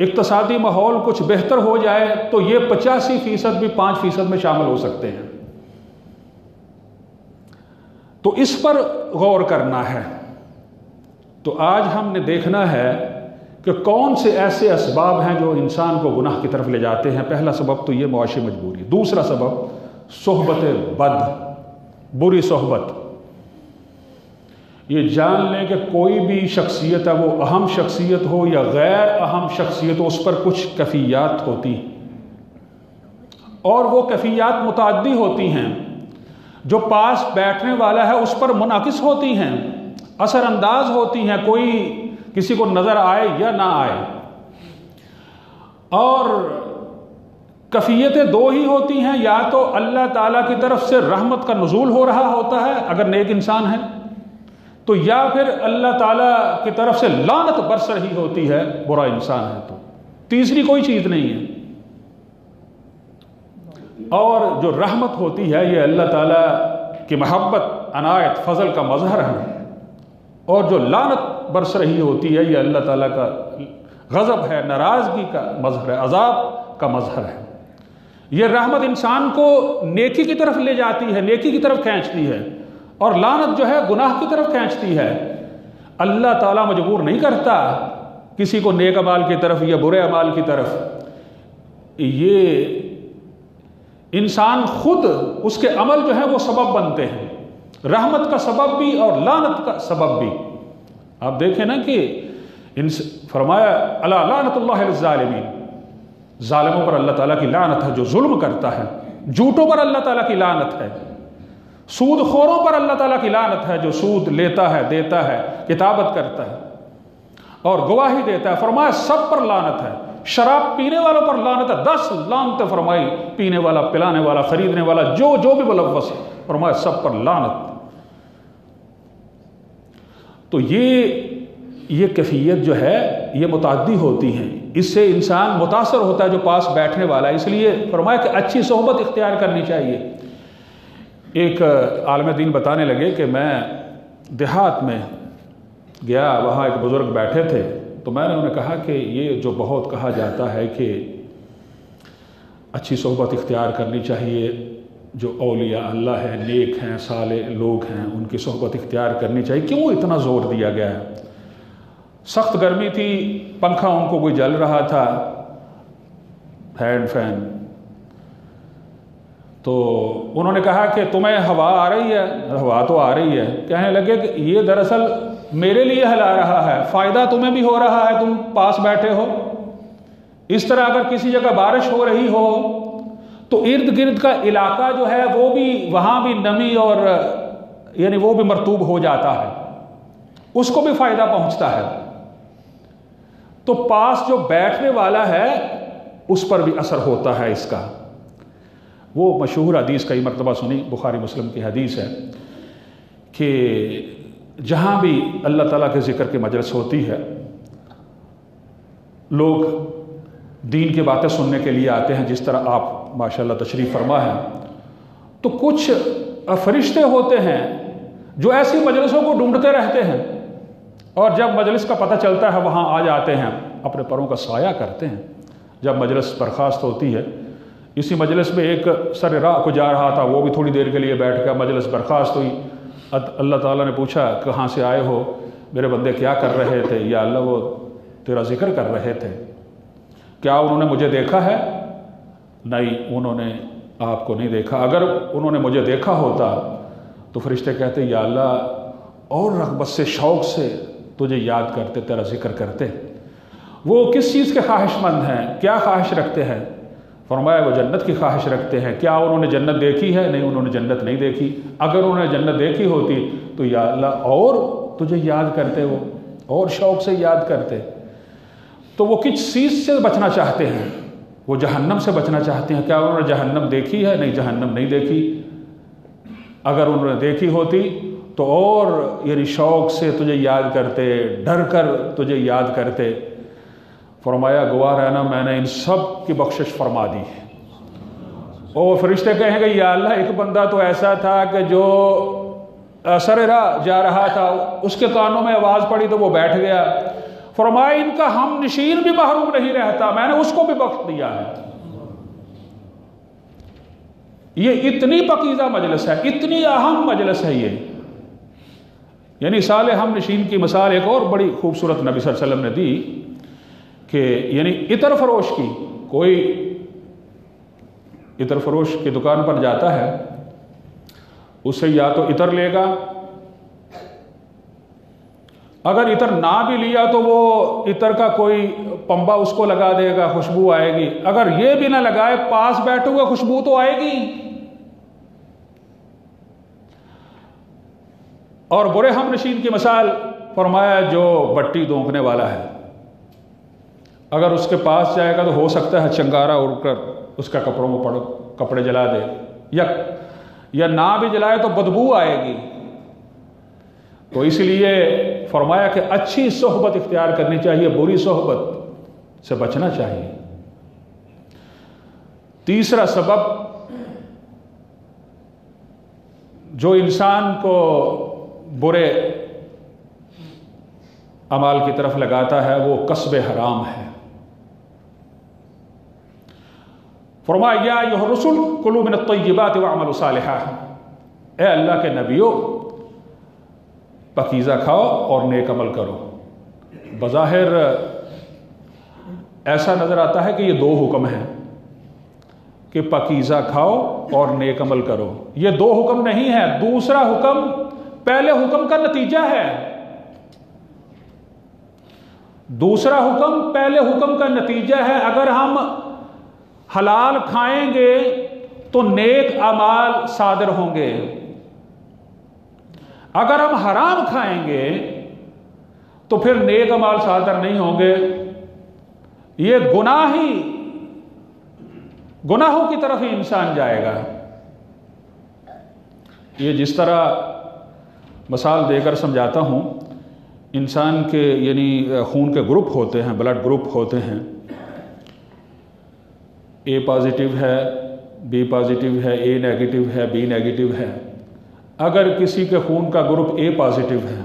اقتصادی ماحول کچھ بہتر ہو جائے تو یہ 85% بھی 5% میں شامل ہو سکتے ہیں۔ تو اس پر غور کرنا ہے۔ تو آج ہم نے دیکھنا ہے کہ کون سے ایسے اسباب ہیں جو انسان کو گناہ کی طرف لے جاتے ہیں۔ پہلا سبب تو یہ معاشی مجبوری، دوسرا سبب صحبت بد، بری صحبت۔ یہ جان لیں کہ کوئی بھی شخصیت ہے، وہ اہم شخصیت ہو یا غیر اہم شخصیت ہو، اس پر کچھ کیفیات ہوتی ہیں اور وہ کیفیات متعدی ہوتی ہیں، جو پاس بیٹھنے والا ہے اس پر منعکس ہوتی ہیں، اثر انداز ہوتی ہیں، کوئی کسی کو نظر آئے یا نہ آئے۔ اور کیفیتیں دو ہی ہوتی ہیں، یا تو اللہ تعالیٰ کی طرف سے رحمت کا نزول ہو رہا ہوتا ہے اگر نیک انسان ہے تو، یا پھر اللہ تعالیٰ کی طرف سے لعنت برس رہی ہوتی ہے برا انسان ہے تو، تیسری کوئی چیز نہیں ہے۔ اور جو رحمت ہوتی ہے یہ اللہ تعالیٰ کی محبت، عنایت، فضل کا مظہر ہے، اور جو لعنت برس رہی ہوتی ہے یہ اللہ تعالیٰ کا غضب ہے، ناراضگی کا مظہر ہے، عذاب کا مظہر ہے۔ یہ رحمت انسان کو نیکی کی طرف لے جاتی ہے، نیکی کی طرف کھینچتی ہے، اور لعنت جو ہے گناہ کی طرف کھینچتی ہے۔ اللہ تعالیٰ مجبور نہیں کرتا کسی کو نیک اعمال کی طرف یا برے اعمال کی طرف، یہ انسان خود اس کے عمل جو ہے وہ سبب بنتے ہیں، رحمت کا سبب بھی اور لعنت کا سبب بھی۔ آپ دیکھیں نا کہ فرمایا الا لعنت اللہ للظالمین، ظالموں پر اللہ تعالیٰ کی لعنت ہے جو ظلم کرتا ہے، جھوٹوں پر اللہ تعالیٰ کی لعنت ہے، سود خوروں پر اللہ تعالیٰ کی لعنت ہے جو سود لیتا ہے، دیتا ہے، کتابت کرتا ہے اور گواہی دیتا ہے۔ فرمایا سب پر لعنت ہے، شراب پینے والوں پر لعنت ہے، 10 لعنتیں فرمائی، پینے والا، پلانے والا، خریدنے والا، جو بھی ملوث ہے، فرمایا سب پر لعنت۔ تو یہ کیفیت جو ہے یہ متعدی ہوتی ہیں، اس سے انسان متاثر ہوتا ہے جو پاس بیٹھنے والا ہے۔ اس لیے فرمایا کہ اچھی صحبت اختیار کرنی چاہیے۔ ایک عالم دین بتانے لگے کہ میں دیہات میں گیا، وہاں ایک بزرگ بیٹھے تھے، تو میں نے انہیں کہا کہ یہ جو بہت کہا جاتا ہے کہ اچھی صحبت اختیار کرنی چاہیے، جو اولیاء اللہ ہیں، نیک ہیں، صالح لوگ ہیں، ان کی صحبت اختیار کرنی چاہیے، کیوں اتنا زور دیا گیا ہے؟ سخت گرمی تھی، پنکھا ان کو کوئی جل رہا تھا، ہینڈ فین، تو انہوں نے کہا کہ تمہیں ہوا آ رہی ہے؟ ہوا تو آ رہی ہے۔ کہنے لگے کہ یہ دراصل میرے لیے ہلا رہا ہے، فائدہ تمہیں بھی ہو رہا ہے، تم پاس بیٹھے ہو۔ اس طرح اگر کسی جگہ بارش ہو رہی ہو تو ارد گرد کا علاقہ جو ہے وہ بھی، وہاں بھی نمی اور یعنی وہ بھی مرطوب ہو جاتا ہے، اس کو بھی فائدہ پہنچتا ہے۔ تو پاس جو بیٹھنے والا ہے اس پر بھی اثر ہوتا ہے اس کا۔ وہ مشہور حدیث کئی مرتبہ سنی، بخاری مسلم کی حدیث ہے کہ جہاں بھی اللہ تعالیٰ کے ذکر کی مجلس ہوتی ہے، لوگ دین کی باتیں سننے کے لیے آتے ہیں، جس طرح آپ ماشاءاللہ تشریف فرما ہے، تو کچھ فرشتے ہوتے ہیں جو ایسی مجلسوں کو ڈھونڈتے رہتے ہیں، اور جب مجلس کا پتہ چلتا ہے وہاں آ جاتے ہیں، اپنے پروں کا سایہ کرتے ہیں۔ جب مجلس برخاست ہوتی ہے، اسی مجلس میں ایک سر راہ کو جا رہا تھا، وہ بھی تھوڑی دیر کے لیے بیٹھ گیا، مجلس برخاست ہوئی، اللہ تعالیٰ نے پوچھا کہاں سے آئے ہو میرے بندے، کیا کر رہے تھے؟ یا اللہ وہ تیرا ذکر کر رہے تھے۔ کیا انہوں نے مجھے دیکھا ہے؟ نہیں، انہوں نے آپ کو نہیں دیکھا۔ اگر انہوں نے مجھے دیکھا ہوتا تو فرشتے کہتے یا اللہ اور رغبت سے، شوق سے تجھے یاد کرتے، تیرا ذکر کرتے۔ وہ کس چیز کے خواہش مند ہیں؟ کیا خواہش رکھتے ہیں؟ فرمایا وہ جنت کی خواہش رکھتے ہیں۔ کیا انہوں نے جنت دیکھی ہے؟ نہیں، انہوں نے جنت نہیں دیکھی۔ اگر انہوں نے جنت دیکھی ہوتی تو یا اللہ اور تجھے یاد کرتے، وہ اور شوق سے یاد کرتے۔ تو وہ کس چیز سے بچنا چاہتے ہیں؟ وہ جہنم سے بچنا چاہتے ہیں۔ کیا انہوں نے جہنم دیکھی ہے؟ نہیں، جہنم نہیں دیکھی۔ اگر انہوں نے دیکھی ہوتی تو اور یعنی شوق سے تجھے یاد کرتے، ڈر کر تجھے یاد کرتے۔ فرمایا گواہ رہنا میں نے ان سب کی بخشش فرما دی۔ اور فرشتے کہیں گے یا اللہ ایک بندہ تو ایسا تھا کہ جو سر راہ جا رہا تھا، اس کے کانوں میں آواز پڑی تو وہ بیٹھ گیا۔ فرمایا ان کا ہم نشین بھی محروم نہیں رہتا، میں نے اس کو بھی بخش دیا ہے۔ یہ اتنی پاکیزہ مجلس ہے، اتنی اہم مجلس ہے یہ، یعنی صالح ہم نشین کی مثال ایک اور بڑی خوبصورت نبی صلی اللہ علیہ وسلم نے دی کہ یعنی عطر فروش کی، کوئی عطر فروش کی دکان پر جاتا ہے، اسے یا تو عطر لے گا، اگر عطر نہ بھی لیا تو وہ عطر کا کوئی پمبا اس کو لگا دے گا، خوشبو آئے گی، اگر یہ بھی نہ لگائے پاس بیٹھو گا خوشبو تو آئے گی۔ اور برے ہم نشین کی مثال فرمایا جو بٹی دونکنے والا ہے، اگر اس کے پاس جائے گا تو ہو سکتا ہے چنگارا اڑ کر اس کا کپڑے جلا دے، یا نہ بھی جلائے تو بدبو آئے گی۔ تو اس لیے فرمایا کہ اچھی صحبت اختیار کرنی چاہیے، بری صحبت سے بچنا چاہیے۔ تیسرا سبب جو انسان کو برے اعمال کی طرف لگاتا ہے وہ کسب حرام ہے۔ فرمایا یا ایھا الرسل کلوا من الطیبات واعملوا صالحا، اے اللہ کے نبیوں پاکیزہ کھاؤ اور نیک عمل کرو۔ بظاہر ایسا نظر آتا ہے کہ یہ دو حکم ہیں کہ پاکیزہ کھاؤ اور نیک عمل کرو، یہ دو حکم نہیں ہے، دوسرا حکم پہلے حکم کا نتیجہ ہے، دوسرا حکم پہلے حکم کا نتیجہ ہے۔ اگر ہم حلال کھائیں گے تو نیک اعمال صادر ہوں گے، اگر ہم حرام کھائیں گے تو پھر نیک اعمال صادر نہیں ہوں گے۔ یہ گناہوں کی طرف ہی انسان جائے گا۔ یہ جس طرح مثال دے کر سمجھاتا ہوں، انسان کے یعنی خون کے گروپ ہوتے ہیں، بلڈ گروپ ہوتے ہیں، اے پازیٹیو ہے، بی پازیٹیو ہے، اے نیگیٹیو ہے، بی نیگیٹیو ہے۔ اگر کسی کے خون کا گروپ اے پازیٹیو ہے،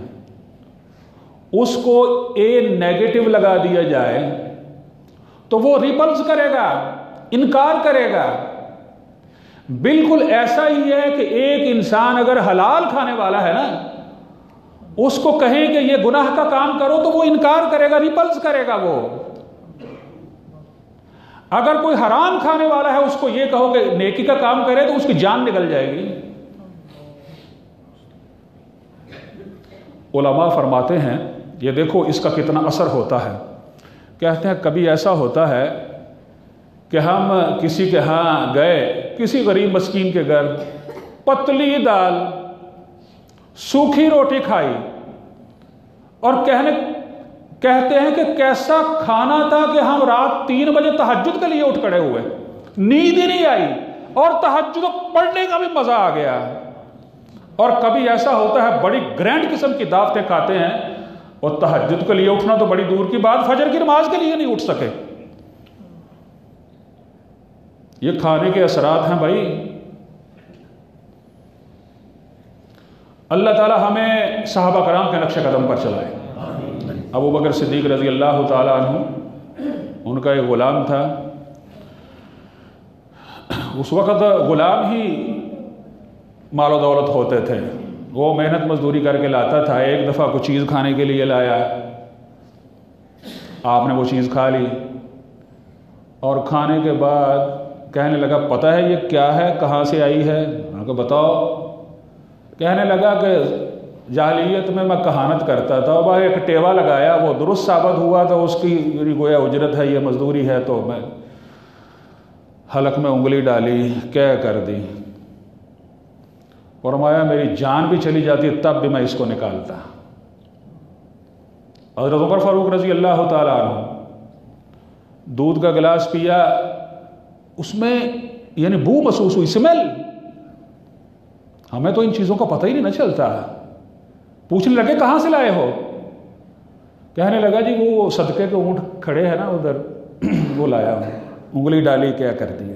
اس کو اے نیگیٹیو لگا دیا جائے تو وہ ریپلس کرے گا، انکار کرے گا۔ بالکل ایسا ہی ہے کہ ایک انسان اگر حلال کھانے والا ہے نا، اس کو کہیں کہ یہ گناہ کا کام کرو تو وہ انکار کرے گا، ریپلس کرے گا وہ۔ اگر کوئی حرام کھانے والا ہے اس کو یہ کہو کہ نیکی کا کام کرے تو اس کی جان نکل جائے گی۔ علماء فرماتے ہیں یہ دیکھو اس کا کتنا اثر ہوتا ہے، کہتے ہیں کبھی ایسا ہوتا ہے کہ ہم کسی کے ہاں گئے، کسی غریب مسکین کے گھر، پتلی دال سوکھی روٹی کھائی اور کہتے ہیں کہ کیسا کھانا تھا کہ ہم رات 3 بجے تہجد کے لیے اٹھ کھڑے ہوئے، نیند ہی نہیں آئی اور تہجد پڑھنے کا بھی مزہ آ گیا۔ اور کبھی ایسا ہوتا ہے بڑی گرینڈ قسم کی دعوتیں کھاتے ہیں اور تہجد کے لیے اٹھنا تو بڑی دور کی بات، فجر کی نماز کے لیے نہیں اٹھ سکے۔ یہ کھانے کے اثرات ہیں بھائی۔ اللہ تعالی ہمیں صحابہ کرام کے نقش قدم پر چلائے۔ ابو بکر صدیق رضی اللہ تعالی عنہ، ان کا ایک غلام تھا، اس وقت غلام ہی مال و دولت ہوتے تھے، وہ محنت مزدوری کر کے لاتا تھا۔ ایک دفعہ کچھ چیز کھانے کے لیے لایا، آپ نے وہ چیز کھا لی اور کھانے کے بعد کہنے لگا پتہ ہے یہ کیا ہے، کہاں سے آئی ہے؟ انہوں نے کہا بتاؤ۔ کہنے لگا کہ جاہلیت میں کہانت کرتا تھا، اور ایک ٹیوا لگایا، وہ درست ثابت ہوا تو اس کی گویا اجرت ہے، یہ مزدوری ہے، تو میں حلق میں انگلی ڈالی، کیا کر دی، فرمایا میری جان بھی چلی جاتی تب بھی میں اس کو نکالتا۔ حضرت عمر فاروق رضی اللہ تعالیٰ عنہ دودھ کا گلاس پیا، اس میں یعنی بو محسوس ہوئی، سمیل۔ ہمیں تو ان چیزوں کا پتہ ہی نہیں چلتا۔ پوچھنے لگے کہاں سے لائے ہو؟ کہنے لگا جی وہ صدقے کے اونٹ کھڑے ہیں نا ادھر، وہ لایا ہوں، انگلی ڈالی، کیا کر دیا۔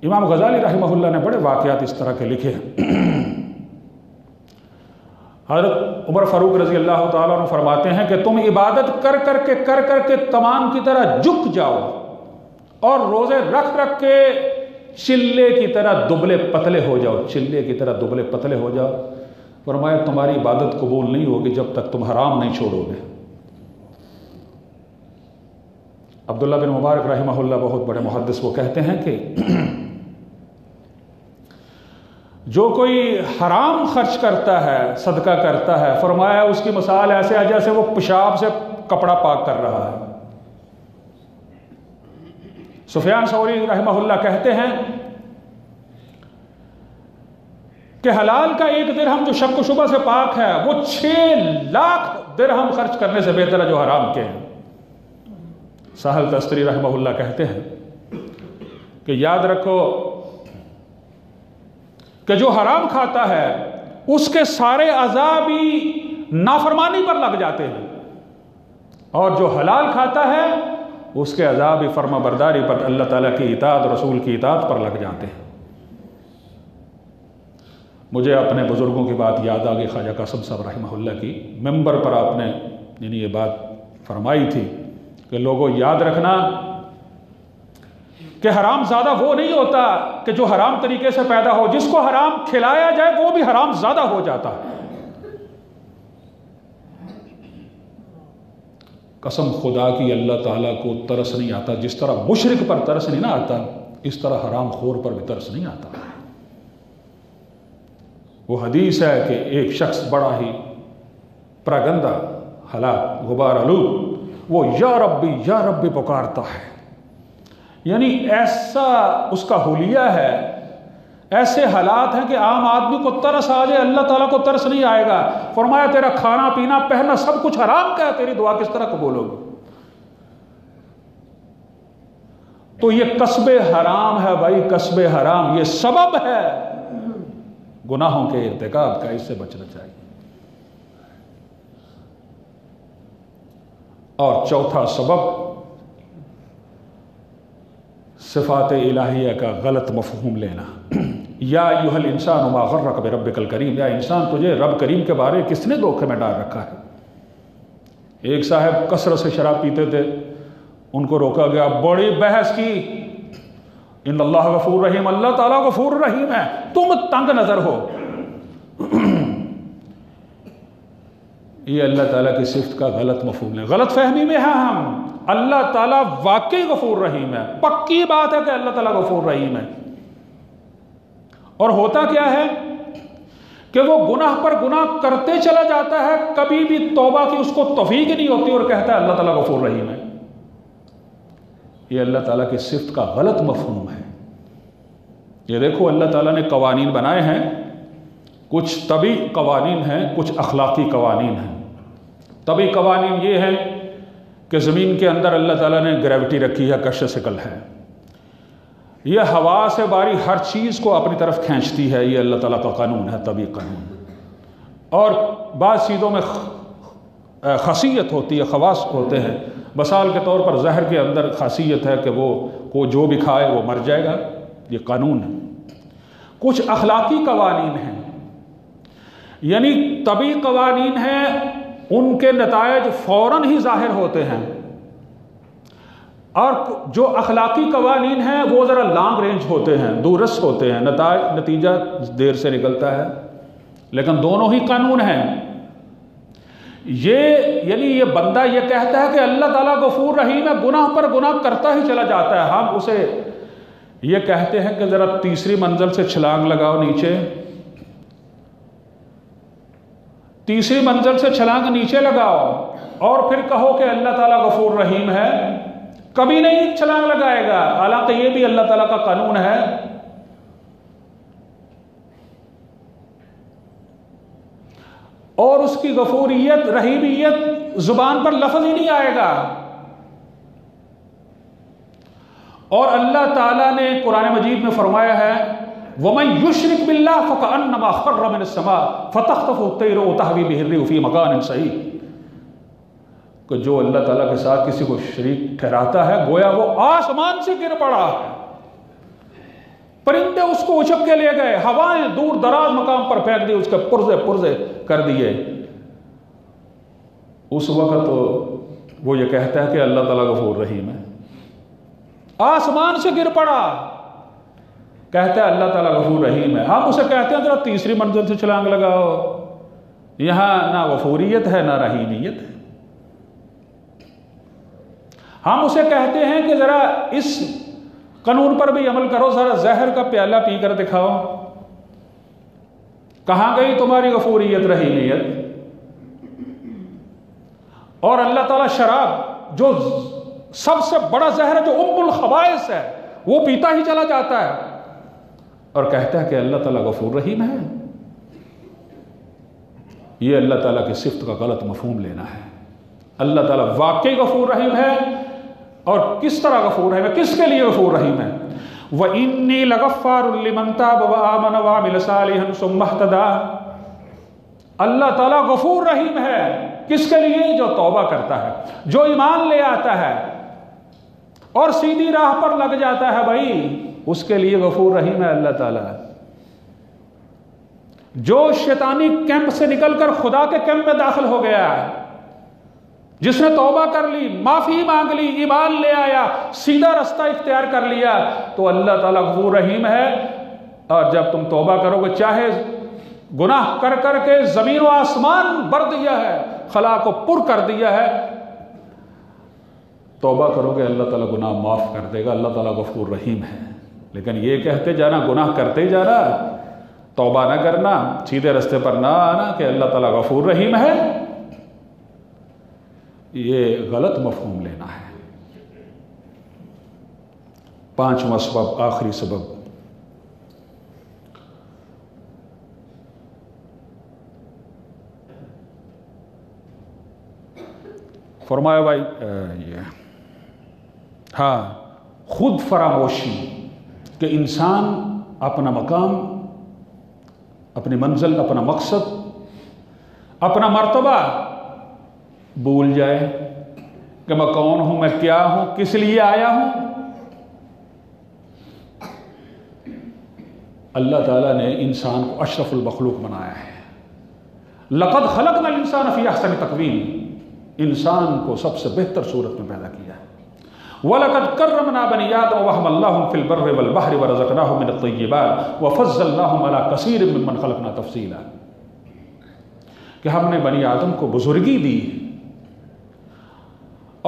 امام غزالی رحمہ اللہ نے بڑے واقعات اس طرح کے لکھے ہیں۔ حضرت عمر فاروق رضی اللہ تعالیٰ عنہ فرماتے ہیں کہ تم عبادت کر کر کے تمام کی طرح جھک جاؤ اور روزے رکھ کے چلے کی طرح دبلے پتلے ہو جاؤ، چلے کی طرح دبلے پتلے ہو جاؤ. فرمایا تمہاری عبادت قبول نہیں ہوگی جب تک تم حرام نہیں چھوڑو گے. عبداللہ بن مبارک رحمہ اللہ بہت بڑے محدث، وہ کہتے ہیں کہ جو کوئی حرام خرچ کرتا ہے، صدقہ کرتا ہے، فرمایا اس کی مثال ایسے ہے جیسے وہ پیشاب سے کپڑا پاک کر رہا ہے. سفیان ثوری رحمہ اللہ کہتے ہیں کہ حلال کا ایک درہم جو شک و شبہ سے پاک ہے وہ 6 لاکھ درہم خرچ کرنے سے بہتر ہے جو حرام کے ہیں. سہل تستری رحمہ اللہ کہتے ہیں کہ یاد رکھو کہ جو حرام کھاتا ہے اس کے سارے عذاب ہی نافرمانی پر لگ جاتے ہیں، اور جو حلال کھاتا ہے اس کے عذاب ہی فرما برداری پر، اللہ تعالیٰ کی اطاعت، رسول کی اطاعت پر لگ جاتے ہیں. مجھے اپنے بزرگوں کی بات یاد آ گئی، خواجہ قاسم صاحب رحمہ اللہ کی. ممبر پر آپ نے یہ بات فرمائی تھی کہ لوگوں یاد رکھنا کہ حرام زادہ وہ نہیں ہوتا کہ جو حرام طریقے سے پیدا ہو، جس کو حرام کھلایا جائے وہ بھی حرام زادہ ہو جاتا ہے. قسم خدا کی اللہ تعالیٰ کو ترس نہیں آتا، جس طرح مشرک پر ترس نہیں نہ آتا اس طرح حرام خور پر بھی ترس نہیں آتا. وہ حدیث ہے کہ ایک شخص بڑا ہی پراگندہ، ہلاک، غبار آلود، وہ یا ربی پکارتا ہے. یعنی ایسا اس کا حلیہ ہے، ایسے حالات ہیں کہ عام آدمی کو ترس آ جائے، اللہ تعالیٰ کو ترس نہیں آئے گا. فرمایا تیرا کھانا پینا پہننا سب کچھ حرام کا ہے، تیری دعا کس طرح قبول ہوگی؟ تو یہ کسب حرام ہے بھائی، کسب حرام یہ سبب ہے گناہوں کے ارتکاب کا، اس سے بچنا چاہیے. اور چوتھا سبب صفات الہیہ کا غلط مفہوم لینا. یا ایھا الانسان ما غرک بربک الکریم، یا انسان تجھے رب کریم کے بارے کس نے دھوکے میں ڈال رکھا ہے. ایک صاحب کثرت سے شراب پیتے تھے، ان کو روکا گیا، بڑی بحث کی. ان اللہ غفور رحیم، اللہ تعالیٰ غفور رحیم ہے، تم تنگ نظر ہو. یہ اللہ تعالیٰ کی صفت کا غلط مفہوم ہے، غلط فہمی میں ہے ہم. اللہ تعالیٰ واقعی غفور رحیم ہے، پکی بات ہے کہ اللہ تعالیٰ غفور رحیم ہے. اور ہوتا کیا ہے کہ وہ گناہ پر گناہ کرتے چلا جاتا ہے، کبھی بھی توبہ کی اس کو توفیق نہیں ہوتی، اور کہتا ہے اللہ تعالیٰ غفور رحیم ہے. یہ اللہ تعالیٰ کی صفت کا غلط مفہوم ہے. یہ دیکھو اللہ تعالیٰ نے قوانین بنائے ہیں، کچھ طبعی قوانین ہیں، کچھ اخلاقی قوانین ہیں. طبعی قوانین یہ ہیں کہ زمین کے اندر اللہ تعالیٰ نے گریوٹی رکھی ہے، کش ثقل ہے، یہ ہوا سے باری ہر چیز کو اپنی طرف کھینچتی ہے، یہ اللہ تعالیٰ کا قانون ہے، طبعی قانون. اور بعض چیزوں میں خاصیت ہوتی ہے، خواص ہوتے ہیں. مثال کے طور پر زہر کے اندر خاصیت ہے کہ وہ جو بھی کھائے وہ مر جائے گا، یہ قانون ہے. کچھ اخلاقی قوانین ہیں، یعنی طبعی قوانین ہیں، ان کے نتائج فوراً ہی ظاہر ہوتے ہیں. اور جو اخلاقی قوانین ہیں وہ ذرا لانگ رینج ہوتے ہیں، دورس ہوتے ہیں، نتیجہ دیر سے نکلتا ہے، لیکن دونوں ہی قانون ہیں. یعنی یہ بندہ یہ کہتا ہے کہ اللہ تعالیٰ غفور رحیم ہے، گناہ پر گناہ کرتا ہی چلا جاتا ہے. ہم اسے یہ کہتے ہیں کہ ذرا تیسری منزل سے چھلانگ لگاؤ نیچے، تیسری منزل سے چھلانگ نیچے لگاؤ اور پھر کہو کہ اللہ تعالیٰ غفور رحیم ہے. کبھی نہیں چھلانگ لگائے گا، حالانکہ یہ بھی اللہ تعالیٰ کا قانون ہے. اور اس کی غفوریت، رحیمیت زبان پر لفظ ہی نہیں آئے گا. اور اللہ تعالیٰ نے قرآن مجید میں فرمایا ہے وَمَن يُشْرِكْ بِاللَّهِ فَكَأَنَّمَا خَرَّ مِنَ السَّمَاءِ فَتَخْطَفُهُ الطَّيْرُ وَتَهْوِي بِهِ الرِّيحُ فِي مَكَانٍ صَحِيحٍ. کہ جو اللہ تعالیٰ کے ساتھ کسی کو شریک ٹھہراتا ہے گویا وہ آسمان سے گر پڑا ہے. پرندے اس کو اچک کے لے گئے، ہوائیں دور دراز مقام پر پھینک دی، اس کے پرزے پرزے کر دیے۔ اس وقت وہ یہ کہتا ہے کہ اللہ تعالیٰ غفور رحیم ہے۔ آسمان سے گر پڑا، کہتا ہے اللہ تعالیٰ غفور رحیم ہے۔ ہم اسے کہتے ہیں ذرا تیسری منزل سے چھلانگ لگاؤ، یہاں نہ غفوریت ہے نہ رحیمیت ہے۔ ہم اسے کہتے ہیں کہ ذرا اس قانون پر بھی عمل کرو، ذرا زہر کا پیالہ پی کر دکھاؤ، کہاں گئی تمہاری غفوریت رحیمیت؟ اور اللہ تعالیٰ شراب جو سب سے بڑا زہر ہے، جو ام الخبائث ہے، وہ پیتا ہی چلا جاتا ہے اور کہتا ہے کہ اللہ تعالیٰ غفور رحیم ہے۔ یہ اللہ تعالیٰ کی صفت کا غلط مفہوم لینا ہے۔ اللہ تعالیٰ واقعی غفور رحیم ہے، اور کس طرح غفور رحیم ہے، کس کے لیے غفور رحیم ہے؟ وَإِنِّي لَغَفَّارٌ لِمَن تَابَ وَآمَنَ وَعَمِلَ صَالِحًا ثُمَّ اهْتَدَىٰ۔ اللہ تعالیٰ غفور رحیم ہے کس کے لیے؟ جو توبہ کرتا ہے، جو ایمان لے آتا ہے اور سیدھی راہ پر لگ جاتا ہے، بھائی اس کے لیے غفور رحیم ہے اللہ تعالیٰ۔ جو شیطانی کیمپ سے نکل کر خدا کے کیمپ میں داخل ہو گیا ہے، جس نے توبہ کر لی، معافی مانگ لی، ایمان لے آیا، سیدھا رستہ اختیار کر لیا، تو اللہ تعالیٰ غفور رحیم ہے۔ اور جب تم توبہ کرو گے، چاہے گناہ کر کر کے زمین و آسمان بھر دیا ہے، خلا کو پر کر دیا ہے، توبہ کرو گے اللہ تعالیٰ گناہ معاف کر دے گا، اللہ تعالیٰ غفور رحیم ہے۔ لیکن یہ کہتے جانا، گناہ کرتے جانا، توبہ نہ کرنا، سیدھے رستے پر نہ آنا کہ اللہ تعالیٰ غفور رحیم ہے، یہ غلط مفہوم لینا ہے۔ پانچواں سبب، آخری سبب، فرمایا بھائی خود فراموشی، کہ انسان اپنا مقام، اپنی منزل، اپنا مقصد، اپنا مرتبہ بھول جائے کہ میں کون ہوں، میں کیا ہوں، کس لیے آیا ہوں۔ اللہ تعالیٰ نے انسان کو اشرف المخلوق بنایا ہے۔ لقد خلقنا الانسان فی احسن تقویم، انسان کو سب سے بہتر صورت میں پیدا کیا ہے۔ وَلَقَدْ كَرَّمْنَا بَنِي آدَمَ وَحَمَلْنَاهُمْ فِي الْبَرِّ وَالْبَحْرِ وَرَزَقْنَاهُمْ مِنَ الطَّيِّبَاتِ وَفَضَّلْنَاهُمْ عَلَى كَثِيرٍ مِّمَّنْ خَلَقْنَا تَفْضِيلًا، کہ ہم نے بنی آدم کو بزرگی دی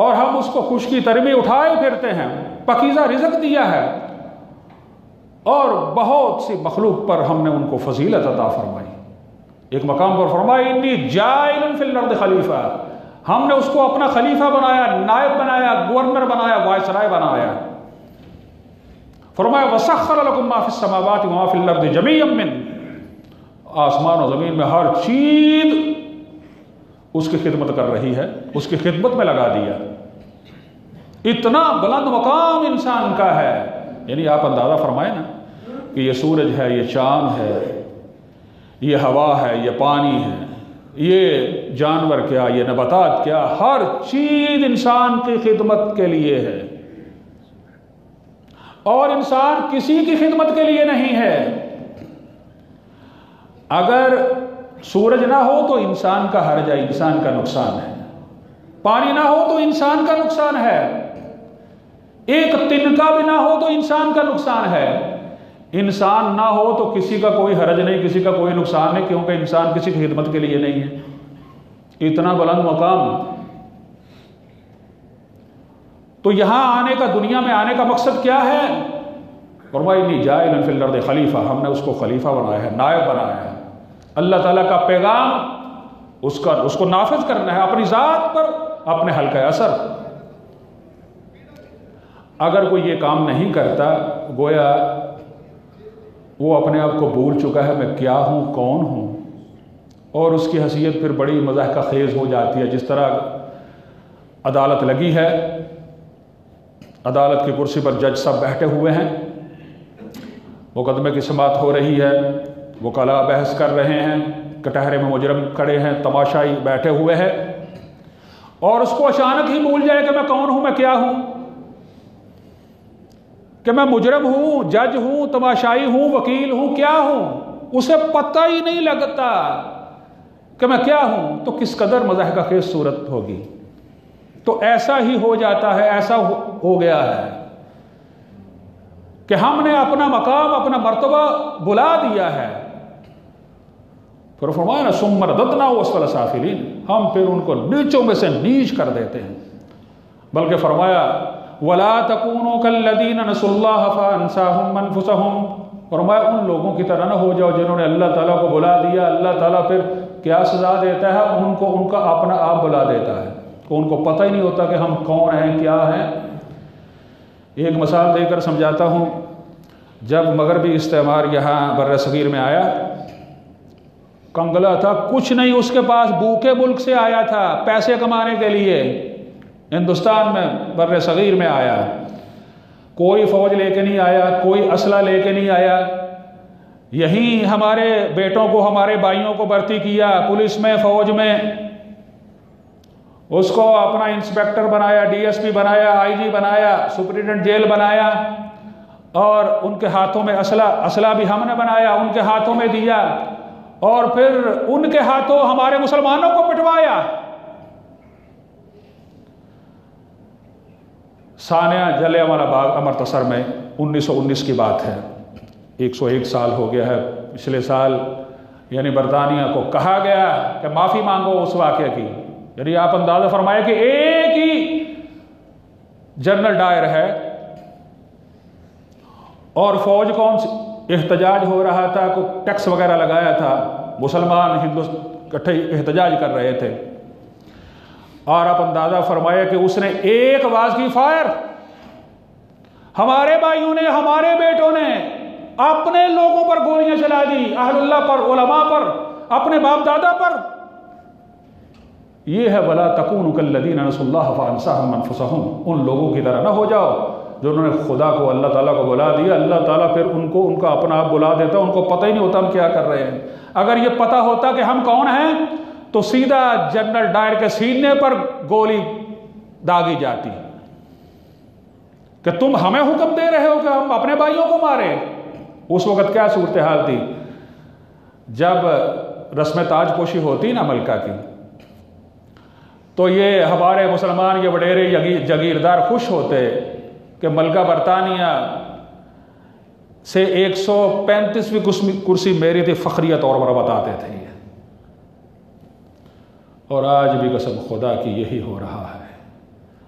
اور ہم اس کو خوش کی طرح اٹھائے پھرتے ہیں، پاکیزہ رزق دیا ہے، اور بہت سی مخلوق پر ہم نے ان کو فضیلت عطا فرمائی۔ ایک مقام پر فرمایا انی جاعل فی الارض خلیفہ، ہم نے اس کو اپنا خلیفہ بنایا، نائب بنایا، گورنر بنایا، وائسرائے بنایا۔ فرمایا وسخر لکم ما فی السماوات وما فی الارض جميعا منہ، آسمان و زمین میں ہر چیز اس کی خدمت کر رہی ہے، اس کی خدمت میں لگا دیا۔ اتنا بلند مقام انسان کا ہے، یعنی آپ اندازہ فرمائیں نا کہ یہ سورج ہے، یہ چاند ہے، یہ ہوا ہے، یہ پانی ہے، یہ جانور کیا، یہ نباتات کیا، ہر چیز انسان کی خدمت کے لیے ہے، اور انسان کسی کی خدمت کے لیے نہیں ہے۔ اگر سورج نہ ہو تو انسان کا حرج ہے، انسان کا نقصان ہے، پانی نہ ہو تو انسان کا نقصان ہے، ایک تنکا بھی نہ ہو تو انسان کا نقصان ہے، انسان نہ ہو تو کسی کا کوئی حرج نہیں، کسی کا کوئی نقصان نہیں، کیونکہ انسان کسی کی خدمت کے لیے نہیں ہے۔ اتنا بلند مقام، تو یہاں آنے کا، دنیا میں آنے کا مقصد کیا ہے؟ فرمایا انی جاعل فی الارض خلیفہ، ہم نے اس کو خلیفہ بنایا ہے، نائب بنایا ہے۔ اللہ تعالیٰ کا پیغام اس کو نافذ کرنا ہے اپنی ذات پر، اپنے حلقہ اثر۔ اگر کوئی یہ کام نہیں کرتا، گویا وہ اپنے آپ کو بھول چکا ہے، میں کیا ہوں، کون ہوں، اور اس کی حیثیت پھر بڑی مضحکہ خیز ہو جاتی ہے۔ جس طرح عدالت لگی ہے، عدالت کی کرسی پر جج سب بیٹھے ہوئے ہیں، مقدمے کی سماعت ہو رہی ہے، وکلاء بحث کر رہے ہیں، کٹہرے میں مجرم کھڑے ہیں، تماشائی بیٹھے ہوئے ہیں، اور اس کو اچانک ہی بھول جائے کہ میں کون ہوں، میں کیا ہوں، کہ میں مجرم ہوں، جج ہوں، تماشائی ہوں، وکیل ہوں، کیا ہوں، اسے پتہ ہی نہیں لگتا کہ میں کیا ہوں، تو کس قدر مضحکہ خیز صورت ہوگی۔ تو ایسا ہی ہو جاتا ہے، ایسا ہو گیا ہے کہ ہم نے اپنا مقام، اپنا مرتبہ بلا دیا ہے۔ پھر فرمایا نا ثم رددناہ اسفل سافلین، ہم پھر ان کو نیچوں میں سے نیچ کر دیتے ہیں۔ بلکہ فرمایا وَلَا تَكُونُوا كَالَّذِينَ نَسُوا اللَّهَ فَأَنسَاهُمْ أَنفُسَهُمْ، فرمایا ان لوگوں کی طرح نہ ہو جاؤ جنہوں نے اللہ تعالیٰ کو بلا دیا، اللہ تعالیٰ پھر کیا سزا دیتا ہے، ان کو ان کا اپنا آپ بلا دیتا ہے، تو ان کو پتہ ہی نہیں ہوتا کہ ہم کون ہیں، کیا ہیں۔ ایک مثال دے کر سمجھاتا ہوں، جب مغربی استعمار یہاں بر صغیر میں آیا، کنگلا تھا، کچھ نہیں اس کے پاس، بھوکے ملک سے آیا تھا پیسے کمانے کے لیے، ہندوستان میں بر صغیر میں آیا، کوئی فوج لے کے نہیں آیا، کوئی اسلحہ لے کے نہیں آیا، یہیں ہمارے بیٹوں کو، ہمارے بھائیوں کو بھرتی کیا پولیس میں، فوج میں، اس کو اپنا انسپیکٹر بنایا، ڈی ایس پی بنایا، آئی جی بنایا، سپرنٹینڈنٹ جیل بنایا، اور ان کے ہاتھوں میں اسلحہ بھی ہم نے بنایا، ان کے ہاتھوں میں دیا، اور پھر ان کے ہاتھوں ہمارے مسلمانوں کو پٹوایا۔ سانحہ جلیانوالہ باغ امرتسر میں 1919 کی بات ہے، 101 سال ہو گیا ہے۔ پچھلے سال یعنی برطانیہ کو کہا گیا کہ معافی مانگو اس واقعے کی، یعنی آپ اندازہ فرمائے کہ ایک ہی جنرل ڈائر ہے، اور فوج کون سی احتجاج ہو رہا تھا، کو ٹیکس وغیرہ لگایا تھا، مسلمان اکٹھے احتجاج کر رہے تھے، اور آپ اندازہ فرمائے کہ اس نے ایک آواز کی، فائر، ہمارے بھائیوں نے، ہمارے بیٹوں نے اپنے لوگوں پر گولیاں چلا دی، اہل اللہ پر، علماء پر، اپنے باپ دادا پر۔ یہ ہے وَلَا تَكُونُوا كَالَّذِينَ نَسُوا اللَّهَ فَأَنسَاهُمْ أَنفُسَهُمْ، ان لوگوں کی طرح نہ ہو جاؤ جو انہوں نے خدا کو، اللہ تعالیٰ کو بلا دیا، اللہ تعالیٰ پھر ان کو ان کا اپنا آپ بلا دیتا، ان کو پتہ ہی نہیں ہوتا ہم کیا کر رہے ہیں۔ اگر یہ پتہ ہوتا کہ ہم کون ہیں تو سیدھا جنرل ڈائر کے سینے پر گولی داغی جاتی کہ تم ہمیں حکم دے رہے ہو کہ ہم اپنے بھائیوں کو مارے۔ اس وقت کیا صورتحال تھی؟ جب رسم تاج پوشی ہوتی نا ملکہ کی، تو یہ ہمارے مسلمان یہ وڈیرے جاگیردار خوش ہوتے کہ ملکہ برطانیہ سے 135ویں کرسی میری تھی، فخریہ طور پر بتاتے تھے یہ۔ اور آج بھی قسم خدا کی یہی ہو رہا ہے،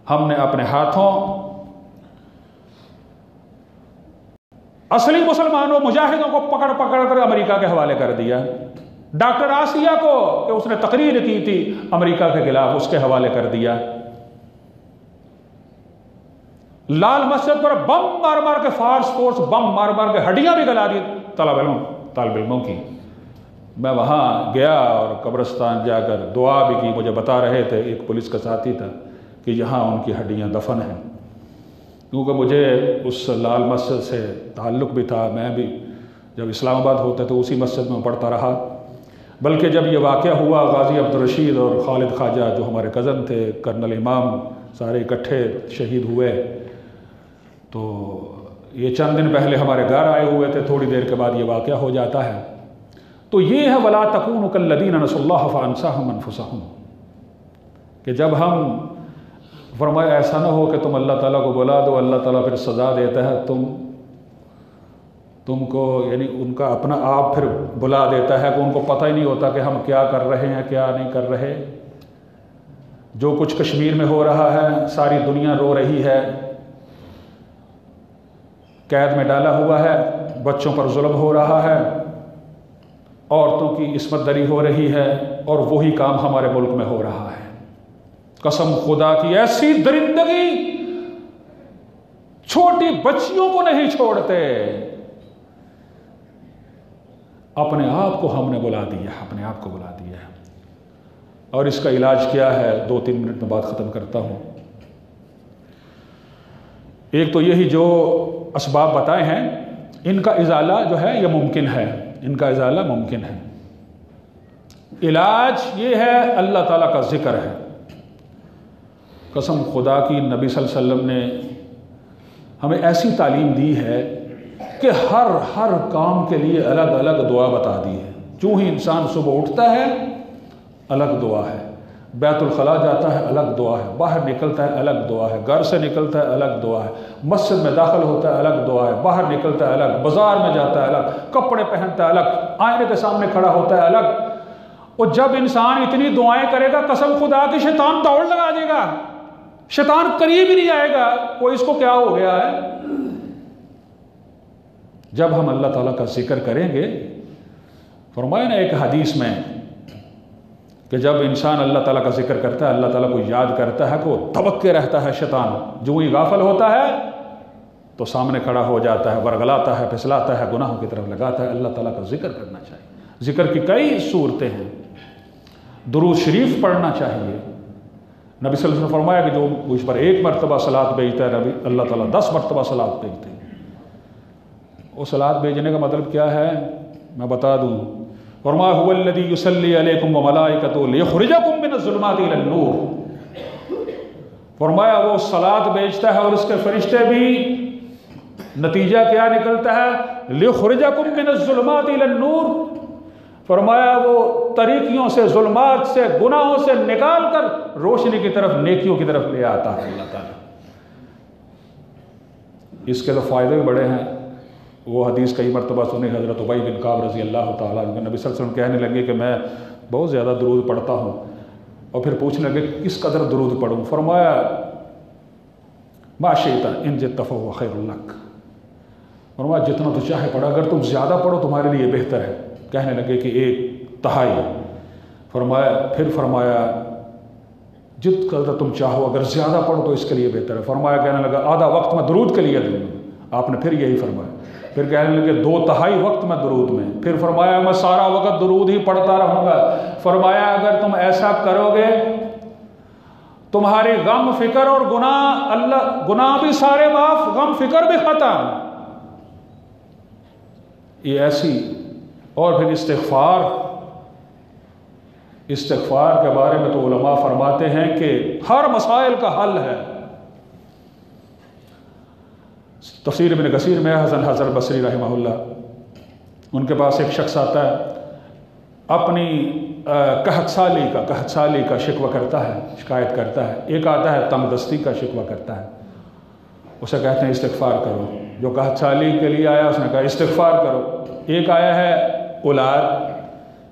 ہم نے اپنے ہاتھوں اصلی مسلمانوں، مجاہدوں کو پکڑ کر امریکہ کے حوالے کر دیا۔ ڈاکٹر آسیہ کو کہ اس نے تقریر کی تھی امریکہ کے خلاف، اس کے حوالے کر دیا۔ لال مسجد پر بم مار مار کے، فورس بم مار مار کے ہڈیاں بھی گلا دی طالب علموں کی۔ میں وہاں گیا اور قبرستان جا کر دعا بھی کی، مجھے بتا رہے تھے ایک پولیس کا ساتھی تھا کہ یہاں ان کی ہڈیاں دفن ہیں، کیونکہ مجھے اس لال مسجد سے تعلق بھی تھا، میں بھی جب اسلام آباد ہوتا تو اسی مسجد میں پڑھتا رہا۔ بلکہ جب یہ واقعہ ہوا، غازی عبدالرشید اور خالد خواجہ جو ہمارے کزن تھے، کرنل امام، سارے اکٹھے شہید ہوئے، تو یہ چند دن پہلے ہمارے گھر آئے ہوئے تھے، تھوڑی دیر کے بعد یہ واقعہ ہو جاتا ہے۔ تو یہ ہے وَلَا تَكُونُوا كَالَّذِينَ نَسُوا اللَّهَ فَأَنسَاهُمْ أَنفُسَهُمْ، کہ جب ہم فرمایا ایسا نہ ہو کہ تم اللہ تعالیٰ کو بلا دو، اللہ تعالیٰ پھر سزا دیتا ہے تم کو، یعنی ان کا اپنا آپ پھر بلا دیتا ہے کہ ان کو پتہ ہی نہیں ہوتا کہ ہم کیا کر رہے ہیں، کیا نہیں کر رہے۔ جو کچھ کشمیر میں ہو رہا ہے، ساری دنیا رو رہی ہے، قید میں ڈالا ہوا ہے، بچوں پر ظلم ہو رہا ہے، عورتوں کی عصمت دری ہو رہی ہے، اور وہی کام ہمارے ملک میں ہو رہا ہے۔ قسم خدا کی ایسی درندگی، چھوٹی بچیوں کو نہیں چھوڑتے، اپنے آپ کو ہم نے بلا دیا، اپنے آپ کو بلا دیا ہے۔ اور اس کا علاج کیا ہے؟ 2-3 منٹ میں بات ختم کرتا ہوں۔ ایک تو یہی جو اسباب بتائے ہیں، ان کا ازالہ جو ہے یہ ممکن ہے، ان کا ازالہ ممکن ہے۔ علاج یہ ہے اللہ تعالیٰ کا ذکر ہے۔ قسم خدا کی، نبی صلی اللہ علیہ وسلم نے ہمیں ایسی تعلیم دی ہے کہ ہر کام کے لیے الگ الگ دعا بتا دی ہے. جو ہی انسان صبح اٹھتا ہے الگ دعا ہے، بیت الخلاء جاتا ہے الگ دعا ہے، باہر نکلتا ہے الگ دعا ہے، گھر سے نکلتا ہے الگ دعا ہے، مسجد میں داخل ہوتا ہے الگ دعا ہے، باہر نکلتا ہے الگ، بازار میں جاتا ہے الگ، کپڑے پہنتا ہے الگ، آئینے کے سامنے کھڑا ہوتا ہے الگ. اور جب انسان اتنی دعائیں کرے گا قسم خدا کی شیطان دوڑ لگا دے گا، شیطان قریب ہی نہیں آئے گا، کوئی اس کو کیا ہو گیا ہے. جب ہم اللہ تعالیٰ کا ذکر کریں گے، فرمایا نا ایک حدیث میں کہ جب انسان اللہ تعالیٰ کا ذکر کرتا ہے، اللہ تعالیٰ کو یاد کرتا ہے، کہ وہ دبکے رہتا ہے شیطان، جو ہی غافل ہوتا ہے تو سامنے کھڑا ہو جاتا ہے، ورغلاتا ہے، پھسلاتا ہے، گناہوں کی طرف لگاتا ہے. اللہ تعالیٰ کا ذکر کرنا چاہیے. ذکر کی کئی صورتیں ہیں. درود شریف پڑھنا چاہیے. نبی صلی اللہ علیہ وسلم نے فرمایا کہ جو مجھ پر 1 مرتبہ صلاۃ بھیجتا ہے، نبی اللہ تعالیٰ 10 مرتبہ صلاۃ بھیجتے ہیں. وہ صلاۃ بھیجنے کا مطلب کیا ہے میں بتا دوں. فرمایا هو الذی یصلی علیکم وملائکۃ لیخرجکم من الظلمات الی النور. فرمایا وہ صلاۃ بھیجتا ہے اور اس کے فرشتے بھی. نتیجہ کیا نکلتا ہے؟ لیخرجکم من الظلمات الی النور. فرمایا وہ طریقیوں سے، ظلمات سے، گناہوں سے نکال کر روشنی کی طرف، نیکیوں کی طرف لے آتا ہے اللہ تعالیٰ. اس کے تو فائدے بھی بڑے ہیں. وہ حدیث کئی مرتبہ سنی حضرت ابی بن کعب رضی اللہ تعالیٰ عنہ. نبی صلی اللہ علیہ وسلم کہنے لگے کہ میں بہت زیادہ درود پڑھتا ہوں، اور پھر پوچھنے لگے کس قدر درود پڑھوں. فرمایا ما شئت ان جئت فهو خیر لک. فرمایا جتنا تو چاہے پڑھا، اگر تم زیادہ پڑھو تمہارے لیے بہتر ہے. کہنے لگے کہ 1/3. پھر فرمایا جت قدر تم چاہو اگر زیادہ پڑھو تو اس کے لیے بہتر ہے. فرمایا کہنے لگا آدھا وقت میں درود کے لیے دوں. آپ نے پھر یہی فرمایا. پھر کہنے لگے 2/3 وقت میں درود میں. پھر فرمایا میں سارا وقت درود ہی پڑھتا رہوں گا. فرمایا اگر تم ایسا کرو گے تمہاری غم فکر اور گناہ بھی سارے معاف، غم فکر بھی ختم. یہ ایسی. اور پھر استغفار کے بارے میں تو علماء فرماتے ہیں کہ ہر مسائل کا حل ہے. تفسیر ابن کثیر میں حسن بصری رحمہ اللہ، ان کے پاس ایک شخص آتا ہے، اپنی قحط سالی کا شکوہ کرتا ہے، شکایت کرتا ہے. ایک آتا ہے تنگ دستی کا شکوہ کرتا ہے. اسے کہتے ہیں استغفار کرو. جو قحط سالی کے لیے آیا اس نے کہا استغفار کرو. ایک آیا ہے اولاد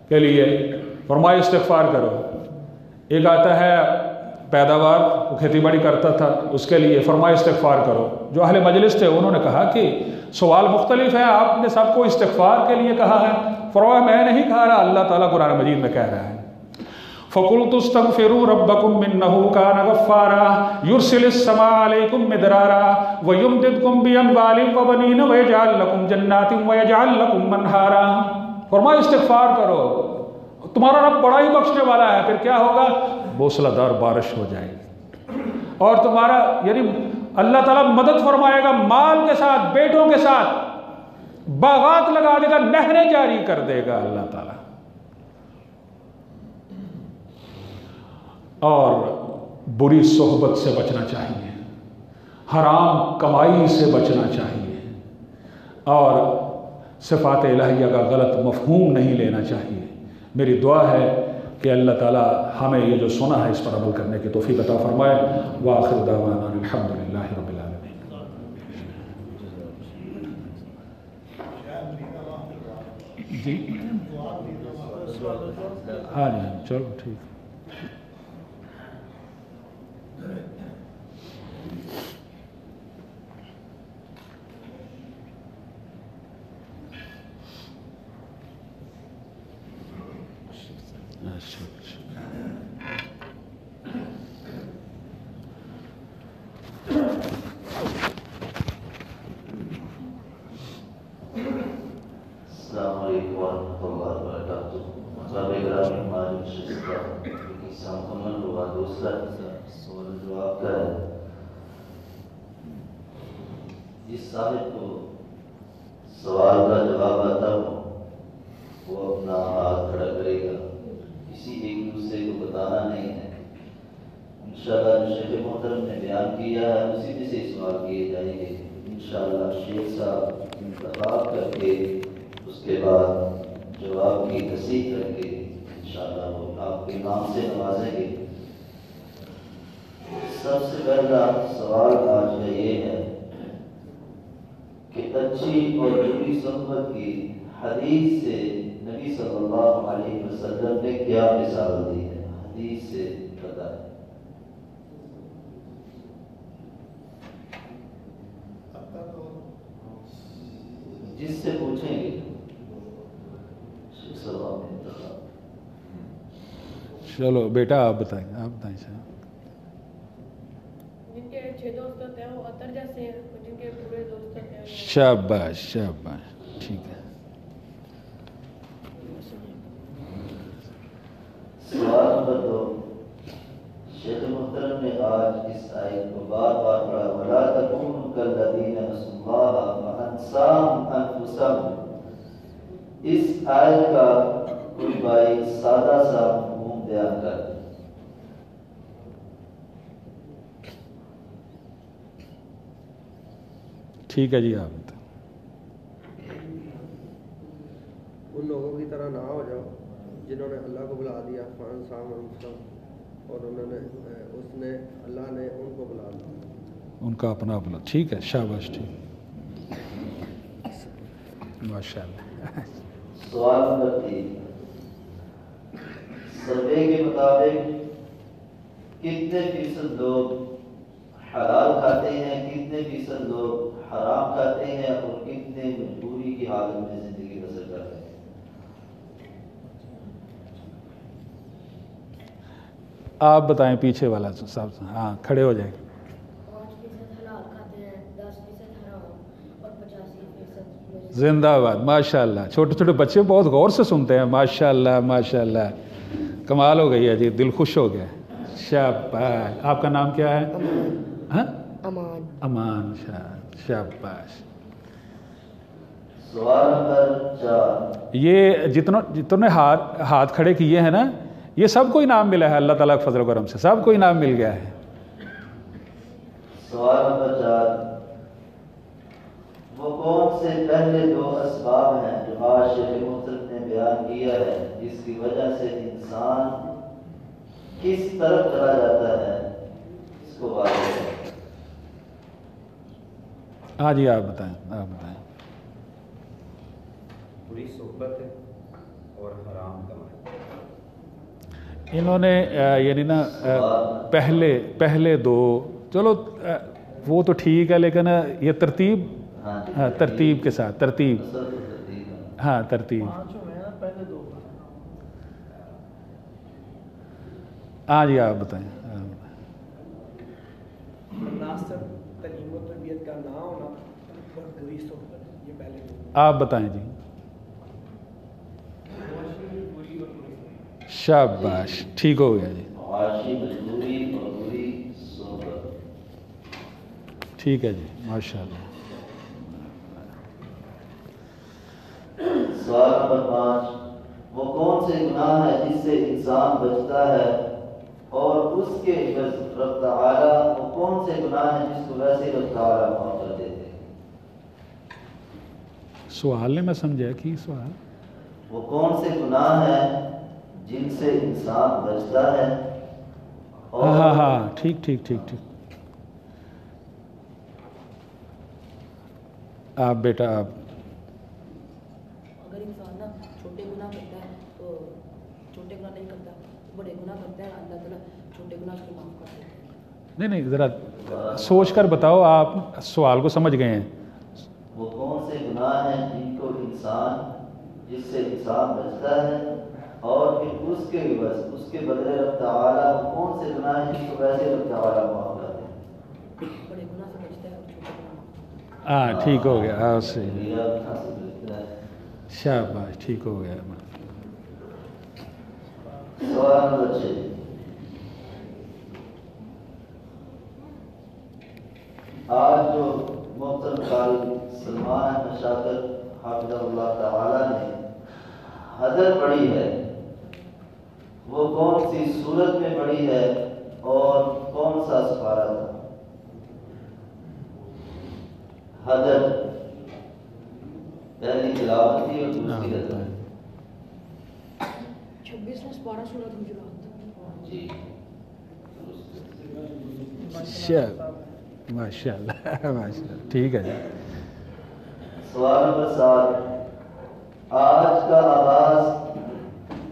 کے لیے، فرمایا استغفار کرو. ایک آتا ہے پیداوار، وہ کھیتی باڑی کرتا تھا، اس کے لیے فرمایا استغفار کرو. جو اہل مجلس تھے انہوں نے کہا کہ سوال مختلف ہے، آپ نے سب کو استغفار کے لیے کہا ہے. فرمایا میں نہیں کہا رہا، اللہ تعالیٰ قرآن مجید میں کہہ رہا ہے فَقُلْتُ اسْتَغْفِرُوا رَبَّكُمْ إِنَّهُ كَانَ غَفَّارًا يُرْسِلِ السَّمَاءَ عَلَيْكُمْ مِدْرَارًا وَيُمْدِدْكُمْ بِأَمْوَالٍ وَبَنِينَ وَيَجْعَلْ لَكُمْ جَنَّاتٍ وَيَجْعَلْ لَكُمْ أَنْهَارًا. فرمایا استغفار کرو، تمہارا رب بڑا ہی بخشنے والا ہے. پھر کیا ہوگا؟ موسلا دار بارش ہو جائے گی، اور تمہارا یعنی اللہ تعالیٰ مدد فرمائے گا، مال کے ساتھ، بیٹوں کے ساتھ باغات لگا دے گا، نہریں جاری کر دے گا اللہ تعالیٰ. اور بری صحبت سے بچنا چاہیے، حرام کمائی سے بچنا چاہیے، اور صفات الہیہ کا غلط مفہوم نہیں لینا چاہیے. میری دعا ہے کہ اللہ تعالیٰ ہمیں یہ جو سنا ہے اس پر عمل کرنے کی توفیق عطا فرمائے. وآخر دعوانا الحمدللہ رب العالمین. جی ہاں جی چلو ٹھیک. السلام علیکم ورحمۃ اللہ وبرکاتہ. ہماری حصہ مکمل ہوا. دوسرا سوال جو آپ کا ہے، جس صاحب کو سوال کا جواب آتا ہو وہ اپنا ہاتھ کھڑا کرے گا. کسی ایک دوسرے کو بتانا نہیں ہے. انشاءاللہ شیخ محترم نے بیان کیا ہے، اسی میں سے سوال کیے جائیں گے. انشاءاللہ شیخ صاحب انتخاب کر کے اس کے بعد جواب کی تصحیح کر کے انشاءاللہ وہ آپ کے نام سے نوازیں گے۔ سب سے پہلا سوال آج کا یہ ہے کہ اچھی اور بری صحبت کی حدیث سے نبی صلی اللہ علیہ وسلم نے کیا مثال دی ہے؟ حدیث سے بتائیں۔ جس سے پوچھیں گے شیخ صاحب نے انتخاب۔ چلو بیٹا آپ بتائیں صاحب۔ جن کے 6 دوست ہوتے ہیں وہ عطر جیسے ہیں، اور جن کے پورے دوست ہوتے ہیں شاباش شاباش، ٹھیک ہے۔ سوال نمبر 2، شیخ محترم نے آج اس آیت کو بار بار پڑھا، وَلَا تَكُونُوا كَالَّذِينَ نَسُوا اللَّهَ فَأَنسَاهُمْ أَنفُسَهُمْ۔ اس آیت کا کوئی بھائی سادہ سا مفہوم بیان کر۔ ٹھیک ہے جی، آپ بتائیں۔ ان لوگوں کی طرح نہ ہو جاؤ جنہوں نے اللہ کو بلا دیا، اور اللہ نے ان کو بلا دیا، ان کا اپنا اپنا۔ ٹھیک ہے، شاباش، ٹھیک، ماشاء اللہ۔ سوال نمبر 3، سروے کے مطابق کتنے فیصد لوگ حلال کھاتے ہیں، کتنے فیصد لوگ حرام کھاتے ہیں، اور کتنے مجبوری کی حالت میں زندگی بسر کرتے ہیں؟ آپ بتائیں، پیچھے والا صاحب، ہاں کھڑے ہو جائیں۔ 5% حلال کھاتے ہیں، 10% حرام، اور 85% زندہ باد، ماشاء اللہ۔ چھوٹے چھوٹے بچے بہت غور سے سنتے ہیں، ماشاء اللہ ماشاء اللہ، کمال ہو گئی ہے جی، دل خوش ہو گیا۔ شاباش۔ آپ کا نام کیا ہے؟ ہاں، امان۔ امان، شاباش۔ سوال نمبر 4، یہ جتنے ہاتھ کھڑے کیے ہیں نا، یہ سب کو انعام ملا ہے اللہ تعالیٰ کے فضل و کرم سے، سب کو انعام مل گیا ہے۔ سوال نمبر 4، وہ کون سے پہلے 2 اسباب ہیں جو آج شیخ محترم نے بیان کیا ہے، جس کی وجہ سے انسان کس طرف چلا جاتا ہے، اس کو واضح ہے۔ ہاں جی، آپ بتائیں، آپ بتائیں۔ بری صحبت ہے اور حرام کمائی۔ انہوں نے یعنی نا پہلے 2، چلو وہ تو ٹھیک ہے، لیکن یہ ترتیب، ہاں ترتیب کے ساتھ، ترتیب، ہاں ترتیب۔ ہاں جی، آپ بتائیں۔ تعلیم و تربیت کا نہ ہونا اور بری صحبت، یہ پہلے۔ آپ بتائیں جی۔ شاباش، ٹھیک ہو گیا جی، معاشی مجبوری اور بری صحبت۔ ٹھیک ہے جی، ماشاء اللہ۔ سوال نمبر 5، وہ کون سے گناہ ہے جس سے انسان بچتا ہے اور اس کے عوض رب تعالیٰ، وہ کون سے گناہ ہیں جس کو ویسے رب تعالیٰ معاف کر دیتے ہیں؟ سوال نے میں سمجھا کہ سوال، وہ کون سے گناہ ہیں جن سے انسان بچتا ہے اور ہاں، ٹھیک۔ آپ بیٹا، آپ۔ اگر انسان نا چھوٹے گناہ کرتا ہے تو چھوٹے گناہ نہیں کرتا، بڑے گناہ کرتا ہے، اللہ تعالیٰ چھوٹے گناہ کو معاف کر دیتے ہیں۔ نہیں، ذرا سوچ کر بتاؤ، آپ سوال کو سمجھ گئے ہیں؟ وہ کون سے گناہ ہیں جن کو جس سے انسان بچتا ہے اور پھر اس کے عوض، اس کے بدلے رب تعالیٰ، وہ کون سے گناہ ہیں جس کو ویسے رب تعالیٰ معاف کر دیتے ہیں؟ بڑے گناہ سے بچتا ہے اور چھوٹے گناہ۔ ہاں، ٹھیک ہو گیا، آپ سے، میرا گناہ سے بچتا ہے۔ شاباش، ٹھیک ہو گیا۔ سوال نمبر 6، آج جو محترم قاری سلمان احمد شاکر حافظہ اللہ تعالی نے حضر پڑھی ہے، وہ کون سی صورت میں پڑھی ہے اور کون سا سپارہ تھا؟ حضر پہلی تلاوت تھی اور دوسری حضر. 26 12 سورۃ حجرات. جی ماشاء اللہ ماشاء اللہ. ٹھیک ہے جی. سوال نمبر 7. آج کا آغاز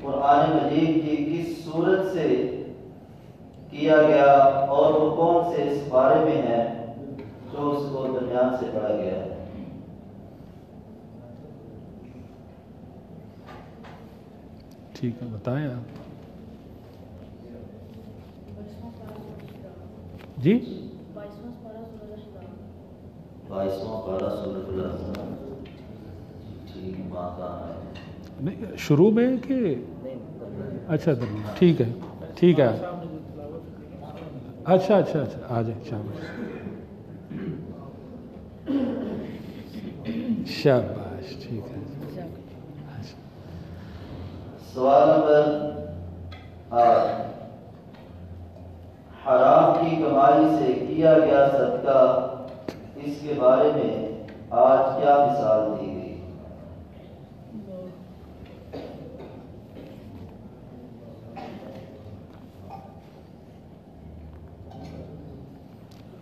قرآن مجید کی کس سورت سے کیا گیا اور وہ کون سے اس بارے میں ہے جو اس کو درمیان سے پڑھا گیا ہے؟ ٹھیک ہے بتائیں آپ. جی 22واں پارہ سورۃ الاحزاب. ٹھیک ماں کہاں ہے؟ نہیں شروع میں کہ اچھا ٹھیک ہے ٹھیک ہے. اچھا اچھا اچھا آ جائیں شاباش ٹھیک ہے. سوال نمبر 8. حرام کی کمائی سے کیا گیا صدقہ اس کے بارے میں آج کیا مثال دی گئی؟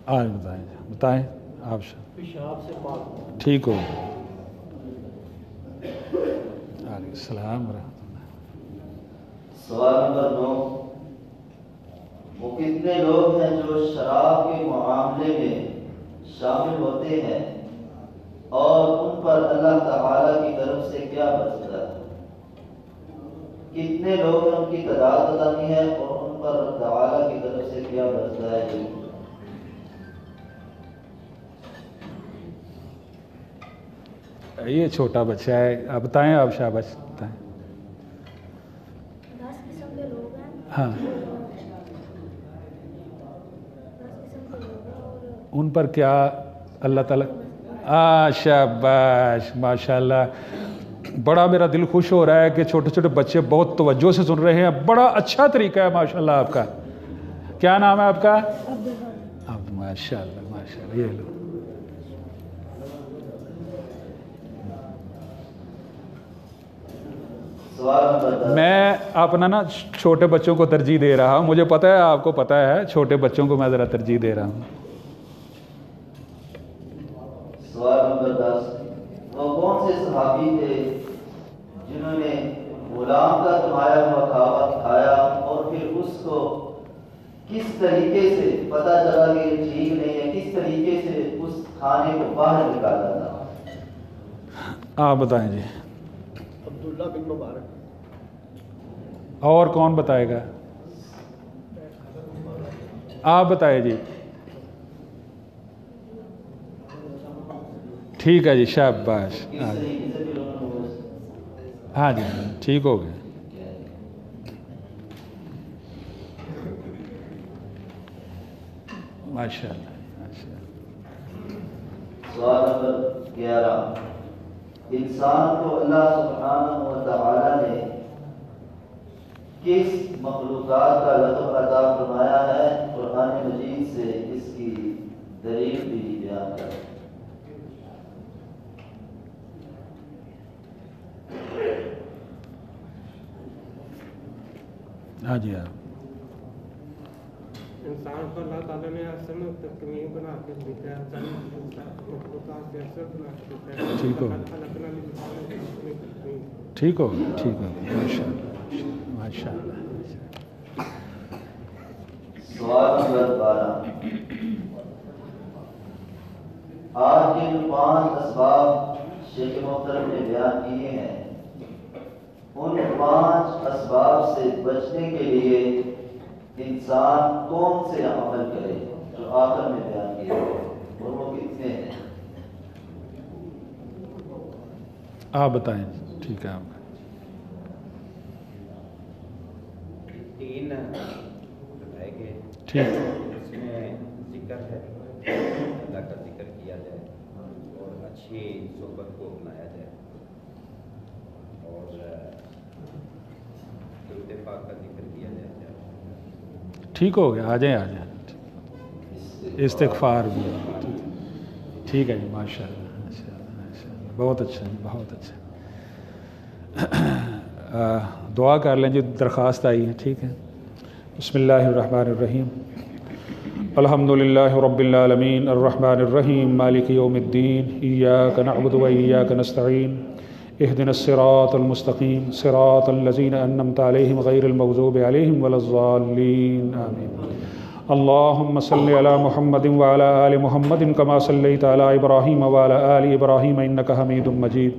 آج بتائیں آپ ٹھیک ہو. علیہ السلام ورحمۃ اللہ. سوال نمبر 9. وہ کتنے لوگ ہیں جو شراب کے معاملے میں شامل ہوتے ہیں اور ان پر اللہ تعالی کی طرف سے کیا برستا ہے؟ کتنے لوگ ہیں ان کی تعداد پتہ نہیں ہے اور ان پر اللہ تعالی کی طرف سے کیا برستا ہے؟ یہ چھوٹا بچہ ہے. آپ بتائیں آپ شاباش بتائیں. 10 قسم کے لوگ ہیں. ہاں 10 قسم کے لوگ ہیں اور ان پر کیا اللہ تعالیٰ. شاباش ماشاء اللہ. بڑا میرا دل خوش ہو رہا ہے کہ چھوٹے چھوٹے بچے بہت توجہ سے سن رہے ہیں. بڑا اچھا طریقہ ہے ماشاء اللہ آپ کا. کیا نام ہے آپ کا؟ ماشاء اللہ ماشاء اللہ. یہ لو میں اپنا نا چھوٹے بچوں کو ترجیح دے رہا ہوں. مجھے پتہ ہے آپ کو پتہ ہے چھوٹے بچوں کو میں ذرا ترجیح دے رہا ہوں. سوال نمبر 10. وہ کون سے صحابی تھے جنہوں نے غلام کا کمایا ہوا کھایا اور پھر اس کو کس طریقے سے پتہ چلا کہ یہ ٹھیک نہیں ہے, کس طریقے سے اس کھانے کو باہر نکالا تھا؟ آپ بتائیں جی. عبداللہ بن مبارک. اور کون بتائے گا؟ آپ بتائیں جی. ٹھیک ہے جی شاباش. ہاں جی ٹھیک ہو گیا. ماشاء اللہ ماشاء اللہ. سوال نمبر 11. انسان کو اللہ سبحانہ و تعالی نے کس مخلوقات کا لطف عطا فرمایا ہے؟ قرآن مجید سے اس کی دلیل بھی بیان کریں. ہاں جی ہاں. انسان کو اللہ تعالیٰ نے احسن تکمیل بنا کے دیتا ہے. مخلوقات سے احسن بنا کے دیتا ہے. ٹھیک ہو ٹھیک ہو ٹھیک ہو. ماشاء اللہ ماشاء اللہ. سوال نمبر 12. آج جن 5 اسباب شیخ محترم نے بیان کیے ہیں ان 5 اسباب سے بچنے کے لیے انسان کون سے عمل کرے جو آخر میں بیان کیے ہیں اور وہ کتنے ہیں؟ آپ بتائیں. ٹھیک ہے. آپ 3 بتائے گئے. ٹھیک. اس میں ذکر ہے, اللہ کا ذکر کیا جائے اور اچھی صحبت کو اپنایا جائے اور درود پاک کا ذکر کیا جائے. ٹھیک ہو گیا. آ جائیں آ جائیں. استغفار بھی ٹھیک ہے جی، ماشاء اللہ ماشاء اللہ ماشاء اللہ، بہت اچھا جی، بہت اچھا۔ دعا کر لیں جی، درخواست آئی ہے، ٹھیک ہے۔ بسم اللہ الرحمن الرحیم، الحمد للہ رب العالمین الرحمن الرحیم مالک یوم الدین، ایاک نعبد و ایاک نستعین، اہدنا الصراط المستقیم صراط الذین انعمت علیہم غیر المغضوب علیہم ولا الضالین، آمین۔ اللہم صلی علی محمد وعلی آل محمد کما صلیت علی ابراہیم وعلی آل ابراہیم انک حمید مجید۔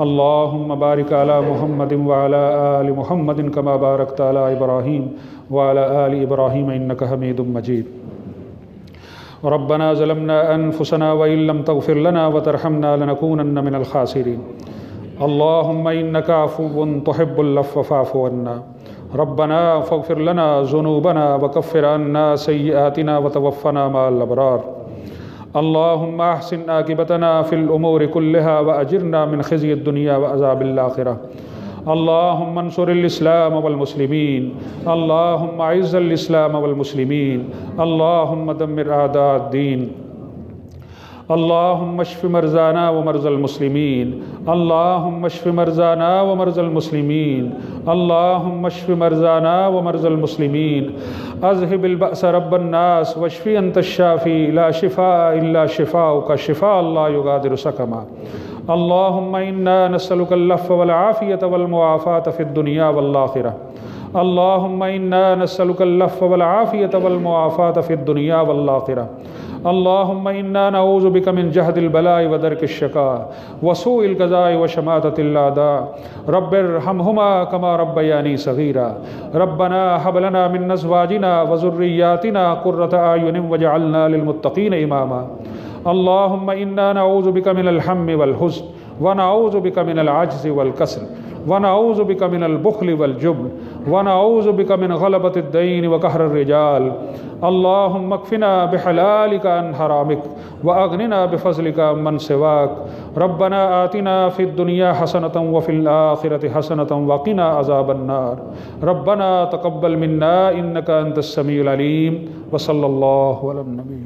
اللہم بارک علی محمد وعلی آل محمد کما بارکت علی ابراہیم وعلی آل ابراہیم انک حمید مجید۔ ربنا ظلمنا انفسنا وإن لم تغفر لنا وترحمنا لنكونن من الخاسرین۔ اللہم انک عفو تحب العفو فاعف عنا۔ ربنا فاغفر لنا ذنوبنا وكفر عنا سيئاتنا وتوفنا مع الأبرار۔ اللهم احسن عاقبتنا في الأمور كلها وأجرنا من خزي الدنيا وعذاب الآخرة۔ اللهم انصر الإسلام والمسلمين، اللهم اعز الإسلام والمسلمين، اللهم دمر أعداء الدين، اللهم اشف مرضانا ومرضى المسلمين، اللهم اشف مرضانا ومرضى المسلمين، اللهم اشف مرضانا ومرضى المسلمين، اذهب البأس رب الناس واشف انت الشافي لا شفاء الا شفاؤك شفاء لا يغادر سقما۔ اللهم انا نسألك العفو والعافية والمعافاة في الدنيا والآخرة، اللهم انا نسألك العفو والعافية والمعافاة في الدنيا والآخرة، اللهم انا نعوذ بك من جهد البلاء ودرك الشقاء وسوء القضاء وشماتة الأعداء، رب ارحمهما كما ربياني صغيرا، ربنا هب لنا من أزواجنا وذرياتنا قرة أعين واجعلنا للمتقين إماما، اللهم انا نعوذ بك من الهم والحزن ونعوذ بك من العجز والكسل ونعوذ بك من البخل والجبن ونعوذ بك من غلبة الدين وقهر الرجال، اللهم اكفنا بحلالك عن حرامك وأغننا بفضلك عمن سواك، ربنا آتنا في الدنيا حسنة وفي الآخرة حسنة وقنا عذاب النار، ربنا تقبل منا إنك أنت السميع العليم، وصلى الله على النبي